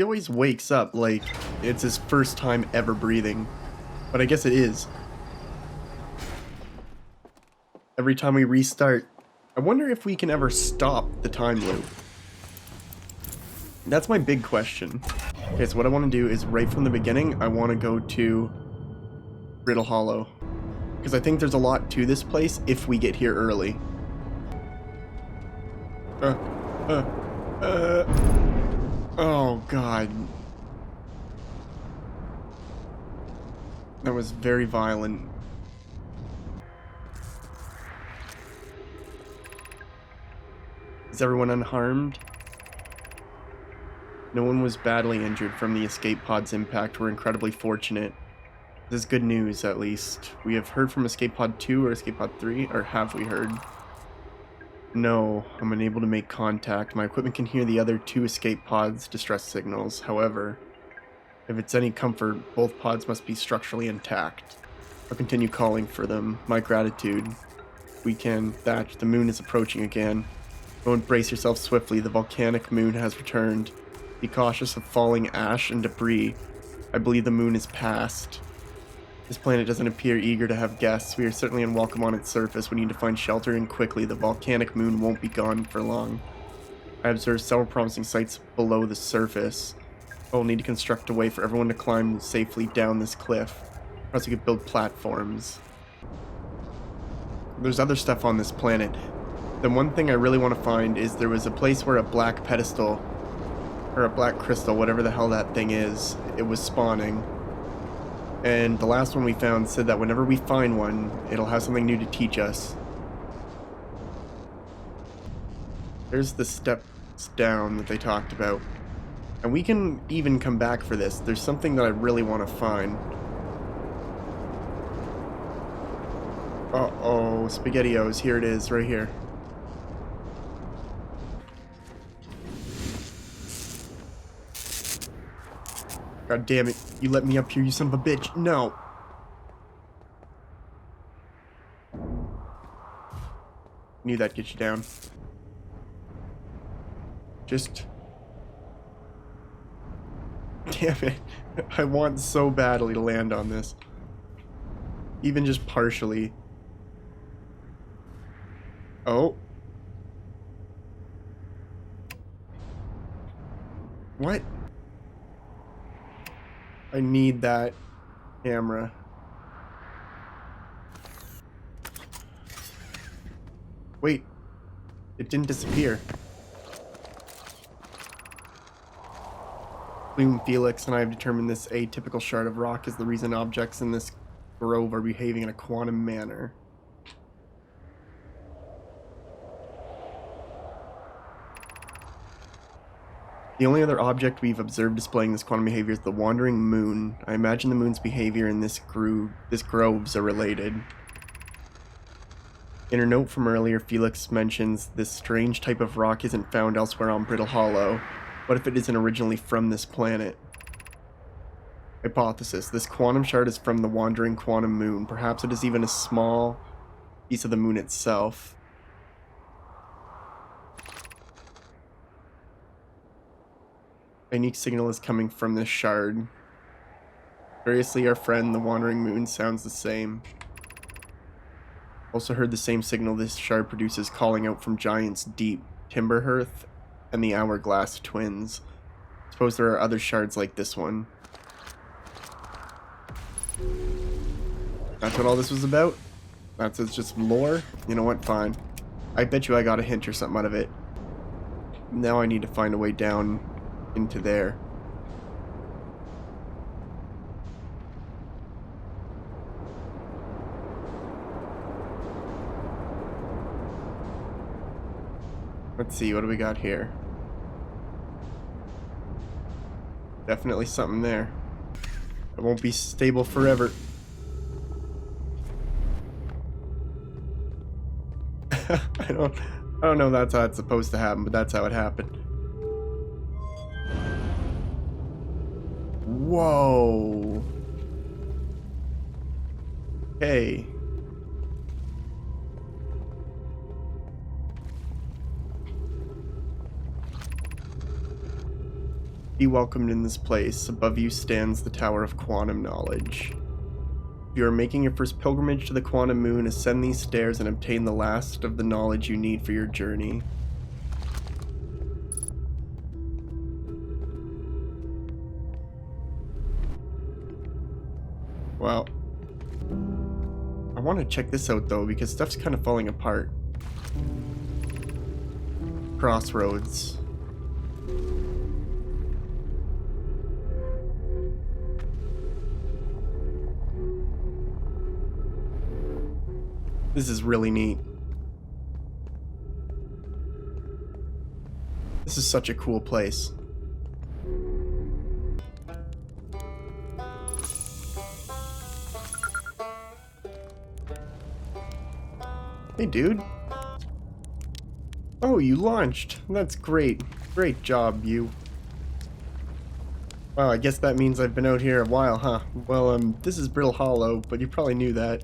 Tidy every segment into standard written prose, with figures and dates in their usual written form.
He always wakes up like it's his first time ever breathing. But I guess it is. Every time we restart. I wonder if we can ever stop the time loop. That's my big question. Okay, so what I want to do is right from the beginning, I want to go to Brittle Hollow. Because I think there's a lot to this place if we get here early. Oh, God. That was very violent. Is everyone unharmed? No one was badly injured from the escape pod's impact. We're incredibly fortunate. This is good news, at least. We have heard from Escape Pod 2 or Escape Pod 3, or have we heard? No, I'm unable to make contact. My equipment can hear the other 2 escape pods' distress signals. However, if it's any comfort, both pods must be structurally intact. I'll continue calling for them. My gratitude. We can. Thatch, the moon is approaching again. Go and brace yourself swiftly. The volcanic moon has returned. Be cautious of falling ash and debris. I believe the moon is past. This planet doesn't appear eager to have guests. We are certainly unwelcome on its surface. We need to find shelter and quickly. The volcanic moon won't be gone for long. I observed several promising sites below the surface. I will need to construct a way for everyone to climb safely down this cliff. Perhaps we could build platforms. There's other stuff on this planet. The one thing I really want to find is there was a place where a black pedestal, or a black crystal, whatever the hell that thing is, it was spawning. And the last one we found said that whenever we find one, it'll have something new to teach us. There's the steps down that they talked about. And we can even come back for this. There's something that I really want to find. Uh-oh, SpaghettiOs. Here it is, right here. God damn it. You let me up here, you son of a bitch. No. Knew that'd get you down. Just... Damn it. I want so badly to land on this. Even just partially. Oh. What? I need that camera. Wait. It didn't disappear. Bloom, Felix, and I have determined this atypical shard of rock is the reason objects in this grove are behaving in a quantum manner. The only other object we've observed displaying this quantum behavior is the wandering moon. I imagine the moon's behavior and this groves are related. In her note from earlier, Felix mentions this strange type of rock isn't found elsewhere on Brittle Hollow. What if it isn't originally from this planet? Hypothesis. This quantum shard is from the wandering quantum moon. Perhaps it is even a small piece of the moon itself. A unique signal is coming from this shard. Curiously, our friend, the wandering moon, sounds the same. Also heard the same signal this shard produces calling out from Giant's Deep, Timberhearth, and the Hourglass Twins. Suppose there are other shards like this one. That's what all this was about? That's just lore? You know what? Fine. I bet you I got a hint or something out of it. Now I need to find a way down into there. Let's see, what do we got here? Definitely something there. It won't be stable forever. I don't know if that's how it's supposed to happen, but that's how it happened. Whoa. Hey. Be welcomed in this place. Above you stands the Tower of Quantum Knowledge. If you are making your first pilgrimage to the Quantum Moon, ascend these stairs and obtain the last of the knowledge you need for your journey. Well, I want to check this out though, because stuff's kind of falling apart. Crossroads. This is really neat. This is such a cool place. Hey, dude. Oh, you launched. That's great. Great job, you. Wow, I guess that means I've been out here a while, huh? Well, this is Brittle Hollow, but you probably knew that.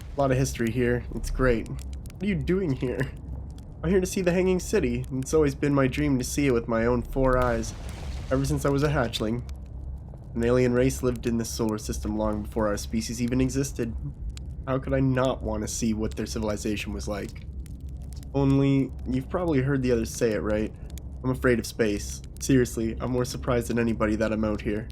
A lot of history here. It's great. What are you doing here? I'm here to see the Hanging City. It's always been my dream to see it with my own 4 eyes, ever since I was a hatchling. An alien race lived in this solar system long before our species even existed. How could I not want to see what their civilization was like? Only, you've probably heard the others say it, right? I'm afraid of space. Seriously, I'm more surprised than anybody that I'm out here.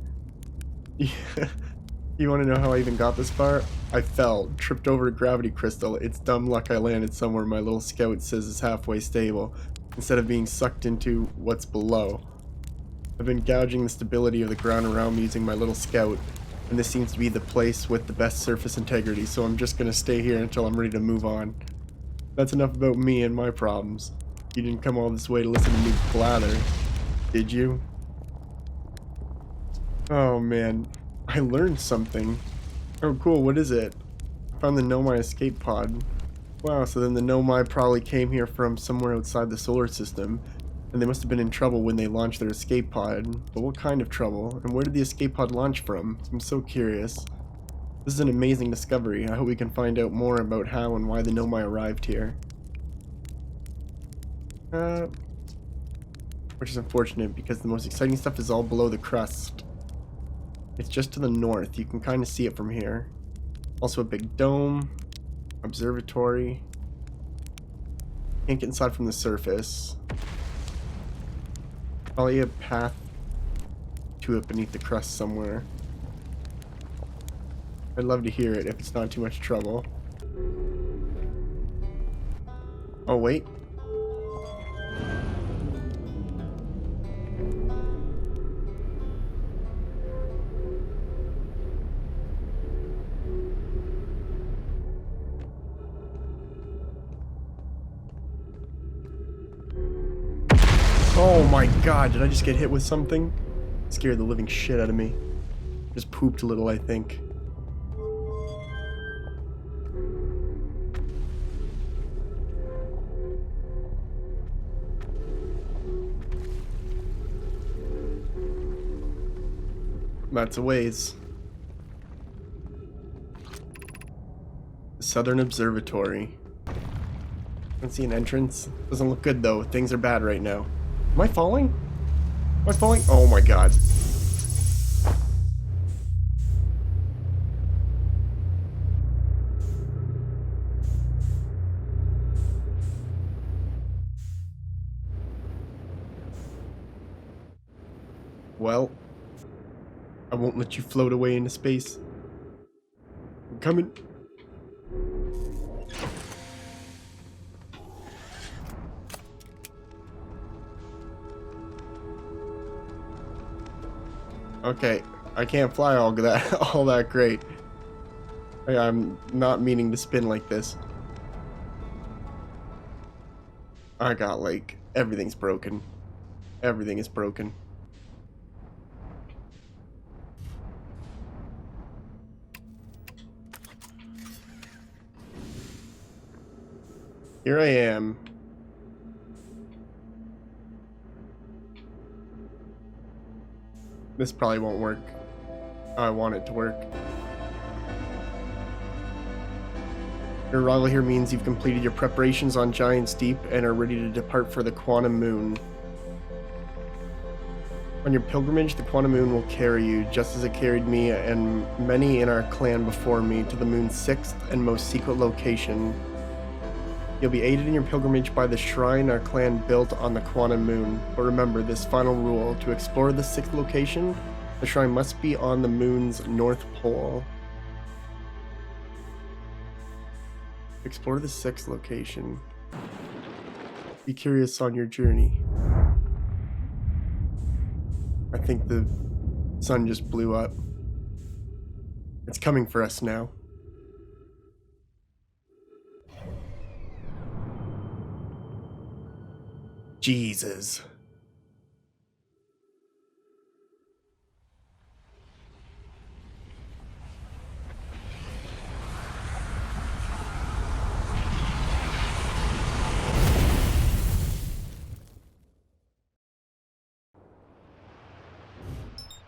You want to know how I even got this far? I fell, tripped over a gravity crystal. It's dumb luck I landed somewhere my little scout says is halfway stable, instead of being sucked into what's below. I've been gouging the stability of the ground around me using my little scout, and this seems to be the place with the best surface integrity, so I'm just going to stay here until I'm ready to move on. That's enough about me and my problems. You didn't come all this way to listen to me blather, did you? Oh man. I learned something. Oh cool, what is it? I found the Nomai escape pod. Wow, so then the Nomai probably came here from somewhere outside the solar system, and they must have been in trouble when they launched their escape pod. But what kind of trouble? And where did the escape pod launch from? I'm so curious. This is an amazing discovery. I hope we can find out more about how and why the Nomai arrived here. Which is unfortunate because the most exciting stuff is all below the crust. It's just to the north. You can kind of see it from here. Also a big dome, observatory. Can't get inside from the surface. Probably a path to it beneath the crust somewhere. I'd love to hear it if it's not too much trouble. Oh wait. Oh my god, did I just get hit with something? Scared the living shit out of me. Just pooped a little, I think. That's a ways. The Southern Observatory. I don't see an entrance. Doesn't look good though. Things are bad right now. Am I falling? Am I falling? Oh my god. Well, I won't let you float away into space. I'm coming. Okay, I can't fly all that great. I'm not meaning to spin like this. I got like everything's broken. Everything is broken. Here I am. This probably won't work. I want it to work. Your arrival here means you've completed your preparations on Giant's Deep and are ready to depart for the Quantum Moon. On your pilgrimage, the Quantum Moon will carry you, just as it carried me and many in our clan before me, to the moon's sixth and most secret location. You'll be aided in your pilgrimage by the shrine our clan built on the Quantum Moon. But remember this final rule: to explore the sixth location, the shrine must be on the moon's north pole. Explore the sixth location. Be curious on your journey. I think the sun just blew up. It's coming for us now. Jesus.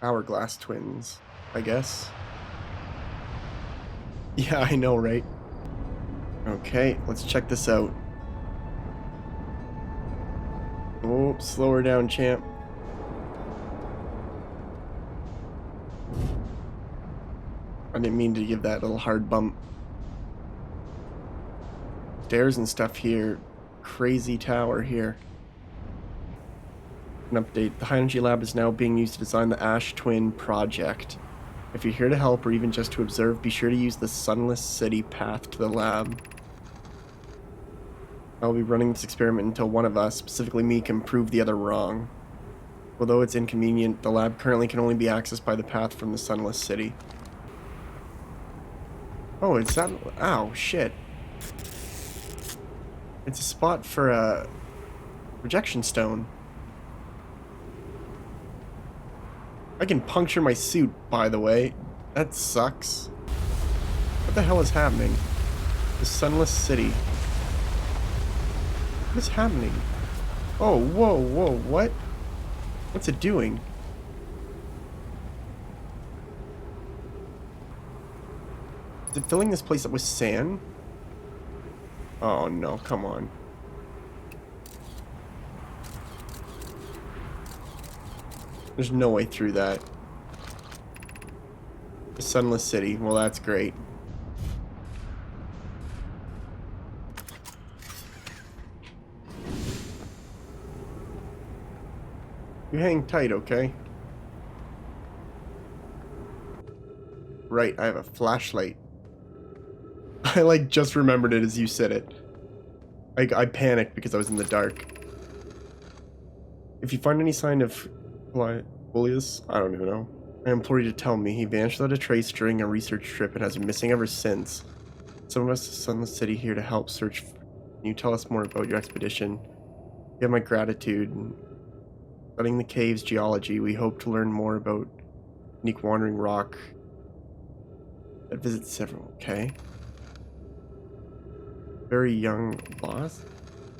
Hourglass twins, I guess. Yeah, I know, right? Okay, let's check this out. Oh, slow her down, champ. I didn't mean to give that little hard bump. Stairs and stuff here. Crazy tower here. An update. The High Energy Lab is now being used to design the Ash Twin project. If you're here to help or even just to observe, be sure to use the Sunless City path to the lab. I'll be running this experiment until one of us, specifically me, can prove the other wrong. Although it's inconvenient, the lab currently can only be accessed by the path from the Sunless City. Oh, it's that... Ow, shit. It's a spot for a rejection stone. I can puncture my suit, by the way. That sucks. What the hell is happening? The Sunless City. What is happening? Oh, whoa, whoa, what? What's it doing? Is it filling this place up with sand? Oh no, come on. There's no way through that. The Sunless City. Well, that's great. You hang tight, okay? Right, I have a flashlight. I like just remembered it as you said it. I panicked because I was in the dark. If you find any sign of Julius, I don't even know. I implore you to tell me. He vanished without a trace during a research trip and has been missing ever since. Some of us at Sunless City here to help search. Can you tell us more about your expedition? You have my gratitude. Studying the cave's geology, we hope to learn more about unique wandering rock that visits several. Okay. Very young boss.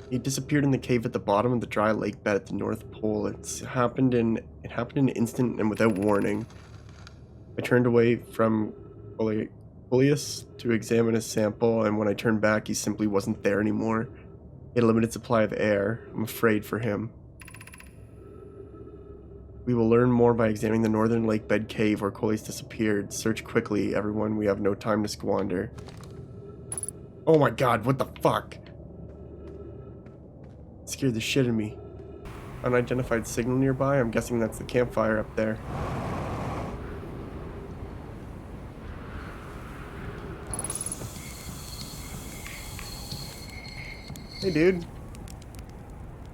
He disappeared in the cave at the bottom of the dry lake bed at the North Pole. It happened in an instant and without warning. I turned away from Julius to examine his sample, and when I turned back, he simply wasn't there anymore. He had a limited supply of air. I'm afraid for him. We will learn more by examining the northern lake bed cave where Coleus disappeared. Search quickly, everyone. We have no time to squander. Oh my god, what the fuck? It scared the shit out of me. Unidentified signal nearby? I'm guessing that's the campfire up there. Hey dude.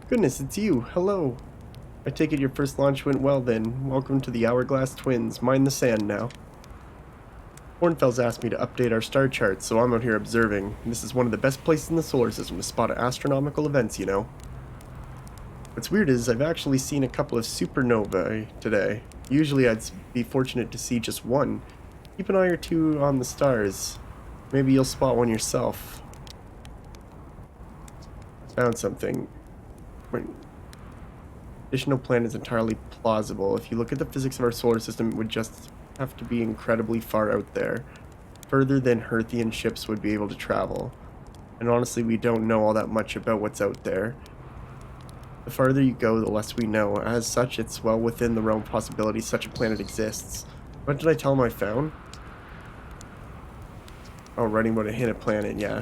Goodness, it's you. Hello. I take it your first launch went well then. Welcome to the Hourglass Twins. Mind the sand now. Hornfels asked me to update our star charts, so I'm out here observing. This is one of the best places in the solar system to spot astronomical events, you know. What's weird is I've actually seen a couple of supernovae today. Usually I'd be fortunate to see just one. Keep an eye or two on the stars. Maybe you'll spot one yourself. Found something. Additional planet is entirely plausible. If you look at the physics of our solar system, it would just have to be incredibly far out there. Further than Hearthian ships would be able to travel. And honestly, we don't know all that much about what's out there. The farther you go, the less we know. As such, it's well within the realm of possibility such a planet exists. What did I tell him I found? Oh, writing about a hidden planet, yeah.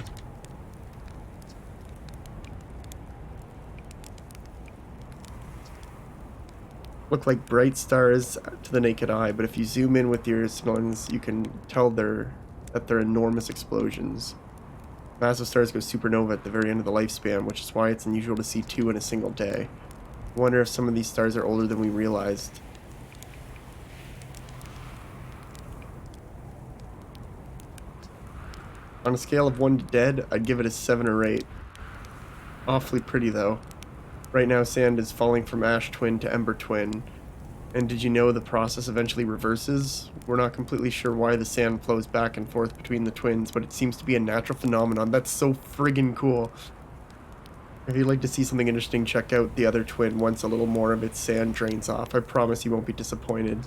Look like bright stars to the naked eye, but if you zoom in with your lens, you can tell that they're enormous explosions. Massive stars go supernova at the very end of the lifespan, which is why it's unusual to see 2 in a single day. I wonder if some of these stars are older than we realized. On a scale of 1 to dead, I'd give it a 7 or 8. Awfully pretty, though. Right now, sand is falling from ash twin to ember twin. And did you know the process eventually reverses? We're not completely sure why the sand flows back and forth between the twins, but it seems to be a natural phenomenon. That's so friggin' cool. If you'd like to see something interesting, check out the other twin once a little more of its sand drains off. I promise you won't be disappointed.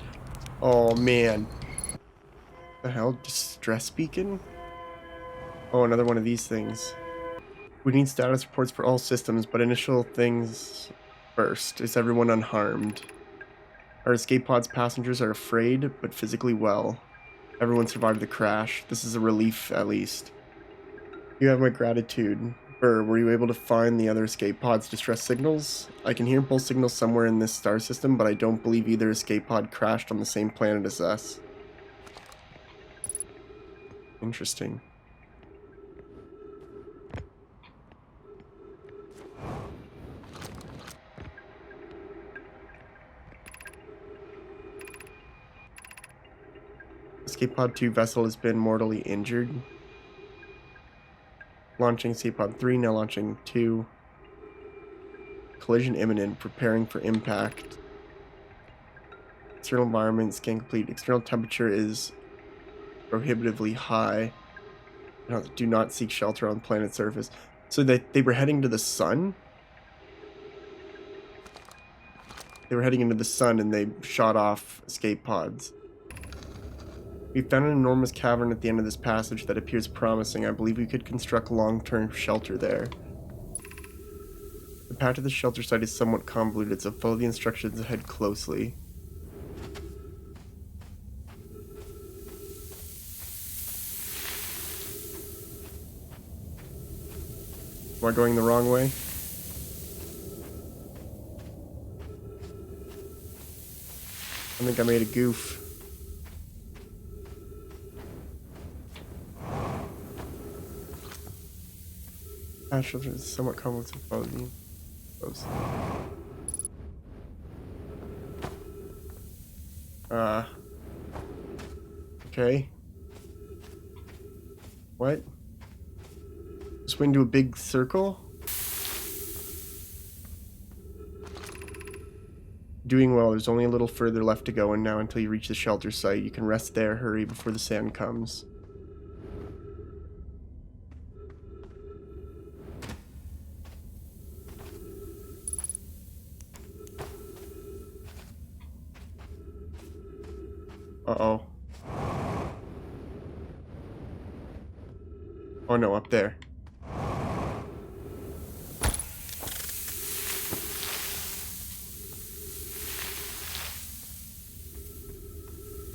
Oh, man. The hell? Distress beacon? Oh, another one of these things. We need status reports for all systems, but initial things first. Is everyone unharmed? Our escape pod's passengers are afraid, but physically well. Everyone survived the crash. This is a relief, at least. You have my gratitude. Burr, were you able to find the other escape pod's distress signals? I can hear pulse signals somewhere in this star system, but I don't believe either escape pod crashed on the same planet as us. Interesting. Escape Pod 2 vessel has been mortally injured. Launching Escape Pod 3, now launching 2. Collision imminent, preparing for impact. External environment, scan complete. External temperature is prohibitively high. Do not seek shelter on planet surface. So they were heading to the sun? They were heading into the sun and they shot off escape pods. We found an enormous cavern at the end of this passage that appears promising. I believe we could construct long-term shelter there. The path to the shelter site is somewhat convoluted, so follow the instructions and head closely. Am I going the wrong way? I think I made a goof. Shelter is somewhat complex to follow the close. Okay. What? Just went into a big circle? Doing well, there's only a little further left to go, and now until you reach the shelter site. You can rest there, hurry before the sand comes. Uh-oh. Oh no, up there.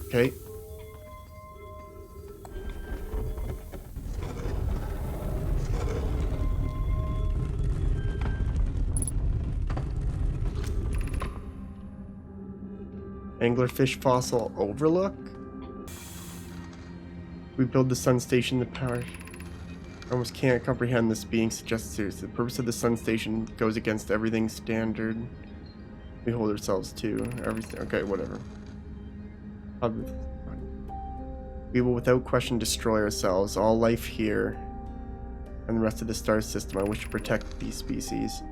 Okay. Anglerfish fossil overlook? We build the sun station to power. I almost can't comprehend this being suggested seriously. The purpose of the sun station goes against everything standard we hold ourselves to. Everything. Okay, whatever. We will without question destroy ourselves, all life here, and the rest of the star system. I wish to protect these species.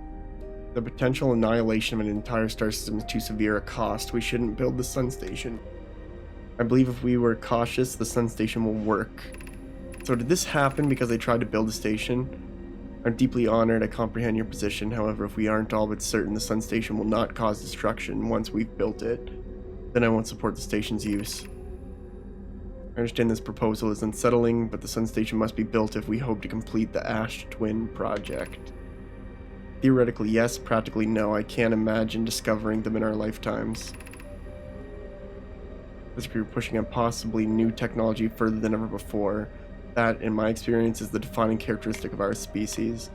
The potential annihilation of an entire star system is too severe a cost. We shouldn't build the sun station. I believe if we were cautious, the sun station will work. So did this happen because they tried to build a station? I'm deeply honored. I comprehend your position. However, if we aren't all but certain the sun station will not cause destruction once we've built it, then I won't support the station's use. I understand this proposal is unsettling, but the sun station must be built if we hope to complete the Ash Twin project. Theoretically, yes. Practically, no. I can't imagine discovering them in our lifetimes. As we're pushing on possibly new technology further than ever before. That, in my experience, is the defining characteristic of our species.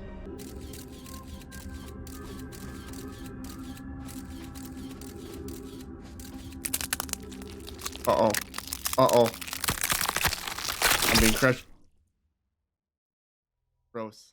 Uh-oh. Uh-oh. I'm being crushed. Gross.